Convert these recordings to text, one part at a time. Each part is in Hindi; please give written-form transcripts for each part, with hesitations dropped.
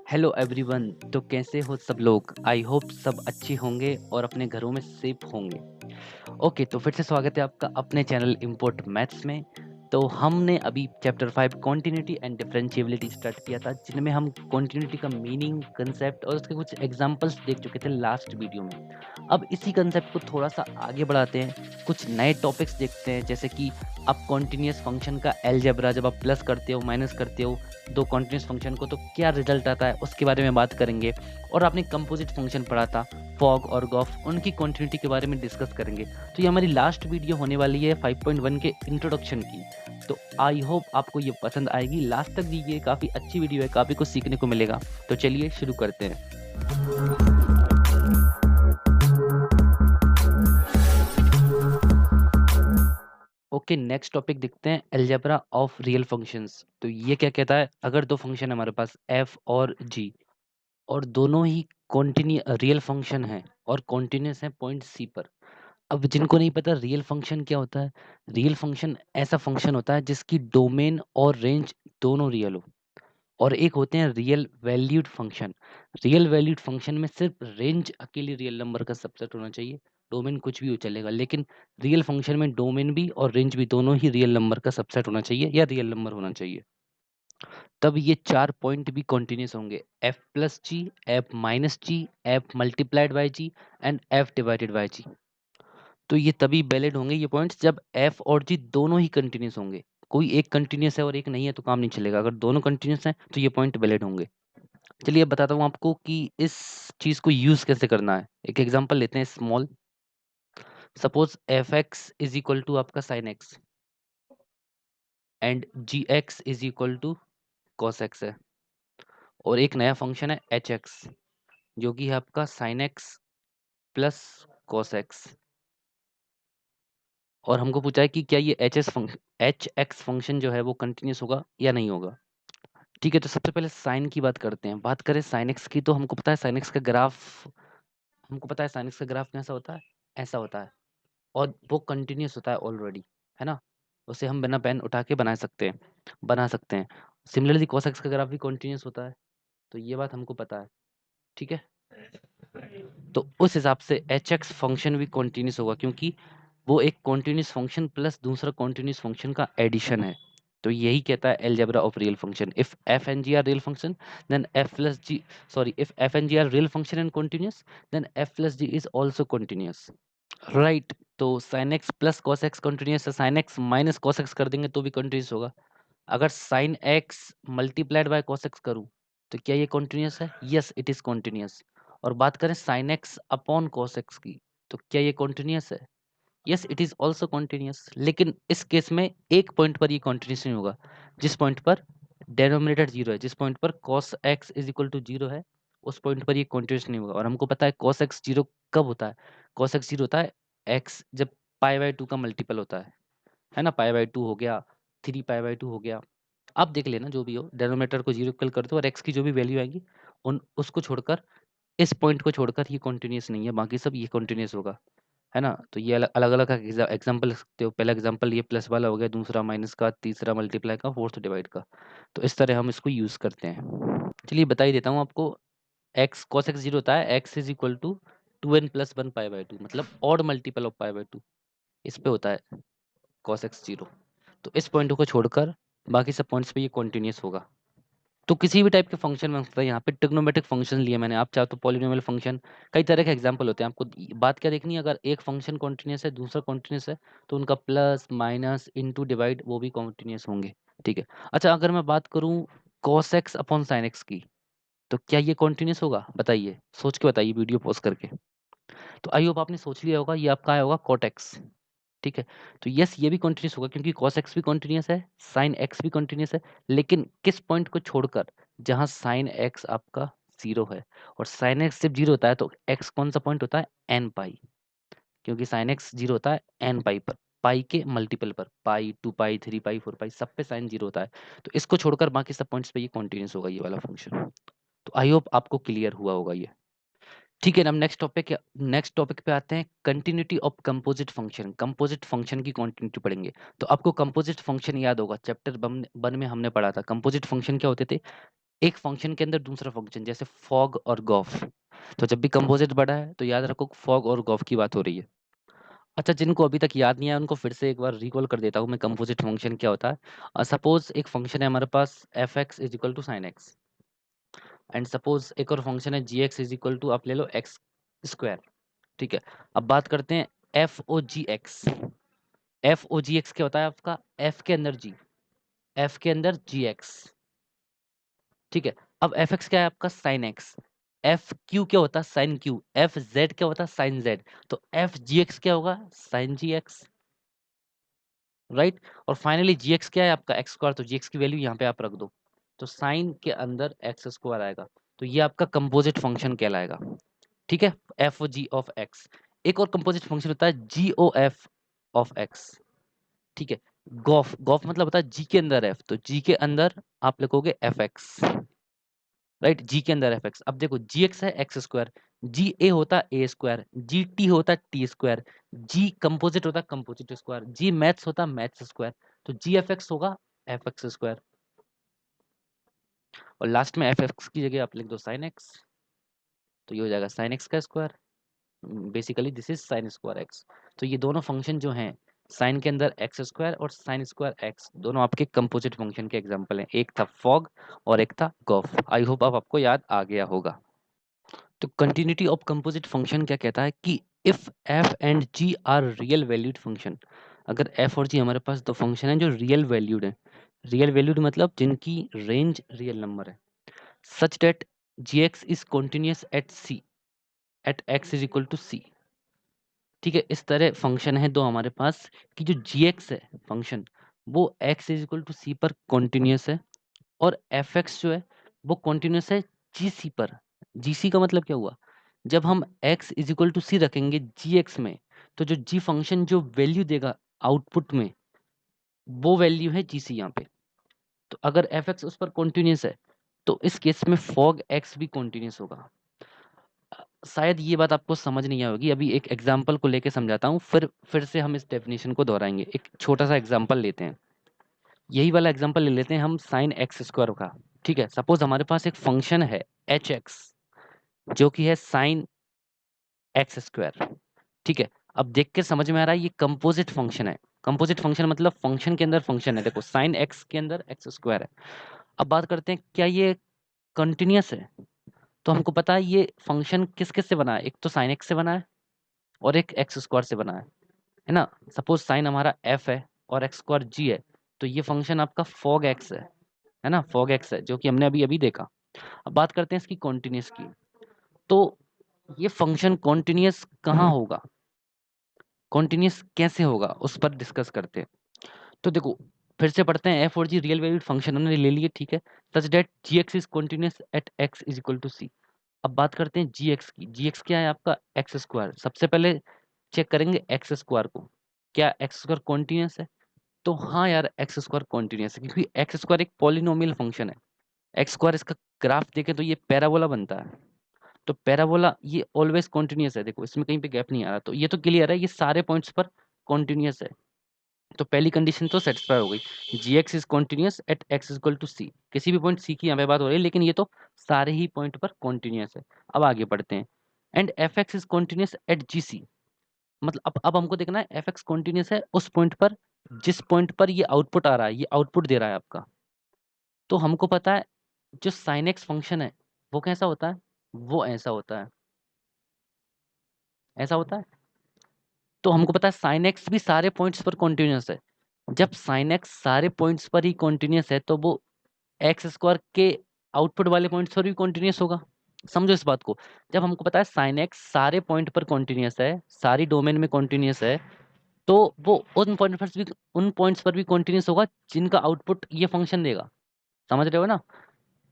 Hello everyone. तो कैसे हो सब लोग? आई होप सब अच्छे होंगे और अपने घरों में सेफ होंगे। ओके, तो फिर से स्वागत है आपका अपने चैनल इम्पोर्ट मैथ्स में। तो हमने अभी chapter 5 continuity and differentiability start किया था, जिनमें हम कॉन्टिन्यूटी का मीनिंग, कंसेप्ट और उसके कुछ एग्जांपल्स देख चुके थे लास्ट वीडियो में। अब इसी कंसेप्ट को थोड़ा सा आगे बढ़ाते हैं, कुछ नए टॉपिक्स देखते हैं, जैसे कि आप कॉन्टिन्यूअस फंक्शन का अलजेब्रा, जब आप प्लस करते हो, माइनस करते हो दो कॉन्टिन्यूअस फंक्शन को, तो क्या रिजल्ट आता है उसके बारे में बात करेंगे। और आपने कंपोजिट फंक्शन पढ़ा था, फॉग और गॉफ, उनकी कॉन्टिन्यूटी के बारे में डिस्कस करेंगे। तो ये हमारी लास्ट वीडियो होने वाली है 5.1 के इंट्रोडक्शन की। तो आई होप आपको ये पसंद आएगी, लास्ट तक दीजिए, काफ़ी अच्छी वीडियो है, काफ़ी कुछ सीखने को मिलेगा। तो चलिए शुरू करते हैं। ओके, नेक्स्ट टॉपिक देखते हैं, अलजेब्रा ऑफ रियल फंक्शंस। तो ये क्या कहता है, अगर दो फंक्शन है हमारे पास एफ और जी, और दोनों ही कॉन्टिन्यू रियल फंक्शन है और कॉन्टिन्यूस है पॉइंट सी पर। अब जिनको नहीं पता रियल फंक्शन क्या होता है, रियल फंक्शन ऐसा फंक्शन होता है जिसकी डोमेन और रेंज दोनों रियल हो। और एक होते हैं real valued function. Real valued function में सिर्फ रेंज अकेले रियल नंबर का सबसेट होना चाहिए, डोमेन कुछ भी हो चलेगा, लेकिन रियल फंक्शन में डोमेन भी और रेंज भी दोनों ही रियल नंबर का सबसेट होना चाहिए या रियल नंबर होना चाहिए। तब ये चार पॉइंट भी कॉन्टिन्यूस होंगे, f plus g, f minus g, f multiplied by g and f divided by g. तो ये तभी वैलिड होंगे ये पॉइंट्स जब एफ और जी दोनों ही कंटिन्यूस होंगे। कोई एक कंटिन्यूस है और एक नहीं है तो काम नहीं चलेगा। अगर दोनों कंटिन्यूस हैं तो ये पॉइंट वैलिड होंगे। चलिए अब बताता हूँ आपको कि इस चीज को यूज कैसे करना है। एक एग्जांपल लेते हैं small. Suppose f x is equal to आपका sine x and g x is equal to cos x है, और एक नया फंक्शन है एच एक्स जो कि है आपका sine x plus cos x. और हमको पूछा है कि क्या ये एच एक्स फंक्शन जो है वो कंटिन्यूस होगा या नहीं होगा। ठीक है, तो सबसे पहले साइन की बात करते हैं। बात करें साइन एक्स की, तो हमको पता है साइन एक्स का ग्राफ, हमको पता है साइन एक्स का ग्राफ कैसा होता है, ऐसा होता है, और वो कंटिन्यूस होता है ऑलरेडी, है ना। उसे हम बिना पेन उठा के बना सकते हैं। सिमिलरली cos x का ग्राफ भी कंटिन्यूस होता है, तो ये बात हमको पता है। ठीक है, तो उस हिसाब से एच एक्स फंक्शन भी कंटिन्यूस होगा, क्योंकि वो एक कंटिन्यूस फंक्शन प्लस दूसरा कंटिन्यूस फंक्शन का एडिशन है। तो यही कहता है algebra of real function. If f and g are real function, then f plus g, sorry, if f and g are real function and continuous, then f plus g is also continuous. Right, तो sine x plus cos x continuous है, sine x minus cos x कर देंगे तो भी कंटिन्यूस होगा। अगर sine x multiplied by cos x करूँ तो क्या ये कंटिन्यूस है? Yes, it is continuous. और बात करें sine x upon cos x की, तो क्या ये कंटिन्यूस है? Yes, it is also continuous. लेकिन इस केस में एक पॉइंट पर ये कंटिन्यूस नहीं होगा, जिस पॉइंट पर डेनोमिनेटर जीरो है, जिस पॉइंट पर cos x is equal to zero है, उस पॉइंट पर ये कंटिन्यूस नहीं होगा। और हमको पता है cos x जीरो कब होता है। cos x जीरो होता है x जब पाई बाई टू का मल्टीपल होता है ना। पाई बाई टू हो गया, थ्री पाई बाई टू हो गया। आप देख लेना, जो भी हो, डेनोमिनेटर को जीरो इक्वल कर दो और x की जो भी वैल्यू आएगी उन उसको छोड़कर, इस पॉइंट को छोड़कर ये कंटिन्यूस नहीं है, बाकी सब ये कंटिन्यूस होगा, है ना। तो ये अलग अलग एग्जाम्पल लिख सकते हो। पहला एग्जाम्पल ये प्लस वाला हो गया, दूसरा माइनस का, तीसरा मल्टीप्लाई का, फोर्थ डिवाइड का। तो इस तरह हम इसको यूज करते हैं। चलिए बता ही देता हूँ आपको। एक्स कॉस एक्स जीरो होता है, x is equal to two n plus one pi by two, मतलब odd multiple of pi by two, इस पे होता है कॉस एक्स जीरो। तो इस पॉइंट को छोड़कर बाकी सब पॉइंट्स पे ये कॉन्टिन्यूस होगा। तो किसी भी टाइप के फंक्शन में होता है। यहाँ पे ट्रिग्नोमेट्रिक फंक्शन लिए मैंने, आप चाहो तो पॉलिनोमियल फंक्शन, कई तरह के एग्जांपल होते हैं। आपको बात क्या देखनी है, अगर एक फंक्शन कॉन्टिन्यूस है दूसरा कॉन्टिन्यूस है, तो उनका प्लस माइनस इंटू डिवाइड वो भी कॉन्टिन्यूस होंगे। ठीक है, अच्छा, अगर मैं बात करूँ cos x upon sine x की, तो क्या ये कॉन्टिन्यूस होगा? बताइए, सोच के बताइए वीडियो पॉज करके। तो आई होप आपने सोच लिया होगा, ये आपका आया होगा cot x। ठीक है, तो यस, ये भी कंटिन्यूस होगा क्योंकि cos x भी कंटिन्यूस है, sin x भी कंटिन्यूस है, लेकिन किस पॉइंट को छोड़कर, जहां sin x आपका जीरो है। और sin x जब जीरो होता है तो x कौन सा पॉइंट होता है? n पाई, क्योंकि sin x जीरो होता है n पाई पर, पाई के मल्टीपल पर, pi, two pi, three pi, four pi, सब पे साइन जीरो होता है। तो इसको छोड़कर बाकी सब पॉइंट्स पे ये कंटिन्यूस होगा, ये वाला फंक्शन। तो आई होप आपको क्लियर हुआ होगा ये। ठीक है ना, हम नेक्स्ट टॉपिक पे आते हैं, continuity of composite function. Composite function की कंटिन्यूटी पढ़ेंगे। तो आपको कंपोजिट फंक्शन याद होगा, चैप्टर वन में हमने पढ़ा था। कंपोजिट फंक्शन क्या होते थे? एक फंक्शन के अंदर दूसरा फंक्शन, जैसे फॉग और गॉफ। तो जब भी कंपोजिट बड़ा है तो याद रखो फॉग और गॉफ की बात हो रही है। अच्छा, जिनको अभी तक याद नहीं है उनको फिर से एक बार रिकॉल कर देता हूँ मैं, कंपोजिट फंक्शन क्या होता है। सपोज एक फंक्शन है हमारे पास f x is equal to sine x, and suppose एक और फंक्शन है g x is equal to, आप ले लो एक्स स्क्वायर। ठीक है, अब बात करते हैं एफ ओ जी एक्स। एफ ओ जी एक्स क्या होता है आपका, एफ के अंदर जी, एफ के अंदर जी एक्स। ठीक है, अब एफ एक्स क्या है आपका, साइन एक्स। एफ क्यू क्या होता है, साइन क्यू। एफ जेड क्या होता है, साइन जेड। तो एफ जी एक्स क्या होगा, साइन जी एक्स। राइट। और फाइनली जी एक्स क्या है आपका, एक्स स्क्वायर। तो जी एक्स की वैल्यू यहाँ पे आप रख दो, तो साइन के अंदर एक्स स्क्वायर आएगा। तो ये आपका कंपोजिट फंक्शन कहलाएगा। ठीक है, f o g of x. एक और कंपोजिट फंक्शन होता है g o f of x. ठीक है, गॉफ, गॉफ मतलब होता है जी के अंदर एफ, तो जी के अंदर आप लिखोगे एफ एक्स। राइट, जी के अंदर एफ एक्स। अब देखो जी एक्स है एक्स स्क्वायर, जी ए होता है ए स्क्वायर, जी टी होता है टी स्क्वायर, जी कंपोजिट होता है कंपोजिट स्क्वायर, जी मैथ्स होता है मैथ्स स्क्वायर। तो जी एफ एक्स होगा एफ एक्स स्क्वायर, और लास्ट में एफ एक्स की जगह आप लिख दो साइन एक्स, तो ये हो जाएगा साइन एक्स का square. Basically this is sine square x. तो ये दोनों फंक्शन जो हैं, साइन के अंदर एक्स स्क्वायर और साइन स्क्वायर एक्स, दोनों आपके कंपोजिट फंक्शन के एग्जांपल हैं। एक था फॉग और एक था गॉफ। आई होप अब आपको याद आ गया होगा। तो कंटिन्यूटी ऑफ कंपोजिट फंक्शन क्या कहता है कि if f and g are real valued function, अगर एफ और जी हमारे पास दो फंक्शन हैं जो रियल वैल्यूड है, रियल वैल्यूड मतलब जिनकी रेंज रियल नंबर है, such that g x is continuous at c, at x is equal to c. ठीक है, इस तरह फंक्शन है दो हमारे पास कि जो जी एक्स है फंक्शन, वो x is equal to c पर कॉन्टिन्यूस है, और एफ एक्स जो है वो कॉन्टिन्यूस है जी सी पर। जी सी का मतलब क्या हुआ, जब हम x इज इक्वल टू सी रखेंगे जी एक्स में, तो जो जी फंक्शन जो वैल्यू देगा आउटपुट में, वो वैल्यू है जी सी यहाँ पे। तो अगर एफ एक्स उस पर कॉन्टिन्यूस है, तो इस केस में फॉग एक्स भी कॉन्टिन्यूस होगा। शायद ये बात आपको समझ नहीं आई होगी, अभी एक एग्जाम्पल को लेके समझाता हूँ, फिर से हम इस डेफिनेशन को दोहराएंगे। एक छोटा सा एग्जाम्पल लेते हैं, यही वाला एग्जाम्पल ले लेते हैं हम साइन एक्स स्क्वायर का। ठीक है, सपोज हमारे पास एक फंक्शन है एच एक्स, जो कि है साइन एक्स स्क्वायर। ठीक है, अब देख के समझ में आ रहा है ये कंपोजिट फंक्शन है। कंपोजिट फंक्शन मतलब फंक्शन के अंदर फंक्शन है। देखो साइन एक्स के अंदर एक्स स्क्वायर है। अब बात करते हैं क्या ये कंटिन्यूस है। तो हमको पता है ये फंक्शन किस किस से बना है, एक तो साइन एक्स से बना है और एक एक्स स्क्वायर से बना है ना। सपोज साइन हमारा एफ है और एक्स स्क्वायर जी है, तो ये फंक्शन आपका फॉग एक्स है ना, फॉग एक्स है, जो कि हमने अभी अभी देखा। अब बात करते हैं इसकी कॉन्टिन्यूस की। तो ये फंक्शन कॉन्टिन्यूस कहाँ होगा, कॉन्टिन्यूस कैसे होगा, उस पर डिस्कस करते हैं। तो देखो फिर से पढ़ते हैं, एफ और जी रियल वैल्यूड फंक्शन हमने ले लिए। ठीक है, such that g x is continuous at x is equal to c. अब बात करते हैं जी एक्स की। जी एक्स क्या है आपका, एक्स स्क्वायर। सबसे पहले चेक करेंगे एक्स स्क्वायर को, क्या एक्स स्क्वायर कॉन्टिन्यूस है। तो हाँ यार, एक्स स्क्वायर कॉन्टिन्यूस है, क्योंकि एक्स स्क्वायर एक पॉलिनोमियल फंक्शन है। एक्स स्क्वायर इसका ग्राफ देखें तो ये पैराबोला बनता है। तो पैराबोला ये ऑलवेज कॉन्टिन्यूस है, देखो इसमें कहीं पे गैप नहीं आ रहा, तो ये तो क्लियर है ये सारे पॉइंट्स पर कॉन्टिन्यूस है। तो पहली कंडीशन तो सेटिस्फाई हो गई, g x is continuous at x equal to c. किसी भी पॉइंट सी की यहाँ पे बात हो रही है, लेकिन ये तो सारे ही पॉइंट पर कॉन्टिन्यूस है। अब आगे बढ़ते हैं, and f x is continuous at g c. मतलब अब हमको देखना है एफ एक्स कॉन्टिन्यूस है उस पॉइंट पर जिस पॉइंट पर ये आउटपुट आ रहा है, ये आउटपुट दे रहा है आपका। तो हमको पता है जो साइन एक्स फंक्शन है वो कैसा होता है, वो ऐसा होता है, ऐसा होता है। तो हमको पता है साइन एक्स भी सारे पॉइंट्स पर कॉन्टिन्यूस है। जब साइन एक्स सारे पॉइंट्स पर ही कॉन्टिन्यूस है, तो वो एक्स स्क्वायर के आउटपुट वाले पॉइंट्स पर भी कॉन्टिन्यूस होगा। समझो इस बात को, जब हमको पता है साइन एक्स सारे पॉइंट पर कॉन्टिन्यूस है, सारी डोमेन में कॉन्टिन्यूस है, तो वो उन पॉइंट्स पर भी कॉन्टिन्यूस होगा जिनका आउटपुट ये फंक्शन देगा। समझ रहे हो ना,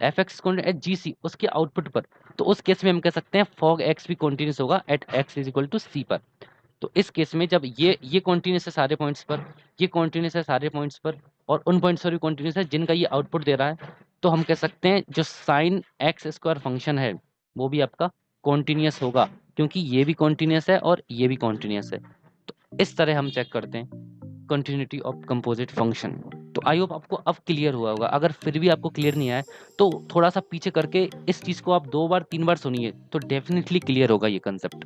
एफ एक्स एट जी सी उसके आउटपुट पर। तो उस केस में हम कह सकते हैं फॉग एक्स भी कॉन्टिन्यूस होगा at x is equal to c पर। तो इस केस में जब ये कॉन्टिन्यूस है सारे पॉइंट्स पर, ये कॉन्टिन्यूस है सारे पॉइंट्स पर, और उन पॉइंट्स पर भी कॉन्टिन्यूस है जिनका ये आउटपुट दे रहा है, तो हम कह सकते हैं जो साइन एक्स स्क्वायर फंक्शन है वो भी आपका कॉन्टिन्यूस होगा, क्योंकि ये भी कॉन्टिन्यूस है और ये भी कॉन्टिन्यूस है। तो इस तरह हम चेक करते हैं। Continuity of composite function. तो आई होप आपको अब क्लियर हुआ होगा। अगर फिर भी आपको क्लियर नहीं आया तो थोड़ा सा पीछे करके इस चीज को आप 2 बार 3 बार सुनिए तो डेफिनेटली क्लियर होगा ये कंसेप्ट।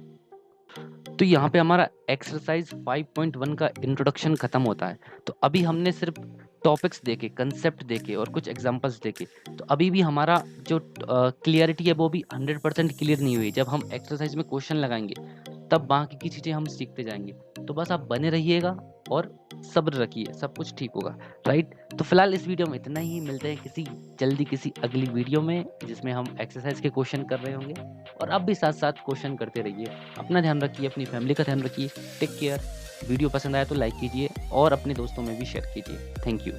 तो यहाँ पे हमारा एक्सरसाइज 5.1 का इंट्रोडक्शन खत्म होता है। तो अभी हमने सिर्फ टॉपिक्स देखे, कंसेप्ट देखे और कुछ एग्जांपल्स देखे। तो अभी भी हमारा जो क्लियरिटी है वो भी 100% क्लियर नहीं हुई। जब हम एक्सरसाइज में क्वेश्चन लगाएंगे तब बाकी की चीजें हम सीखते जाएंगे। तो बस आप बने रहिएगा और सब्र रखिए, सब कुछ ठीक होगा, राइट। तो फिलहाल इस वीडियो में इतना ही। मिलते हैं किसी अगली वीडियो में जिसमें हम एक्सरसाइज के क्वेश्चन कर रहे होंगे और आप भी साथ साथ क्वेश्चन करते रहिए। अपना ध्यान रखिए, अपनी फैमिली का ध्यान रखिए। Take care. वीडियो पसंद आया तो लाइक कीजिए और अपने दोस्तों में भी शेयर कीजिए। Thank you.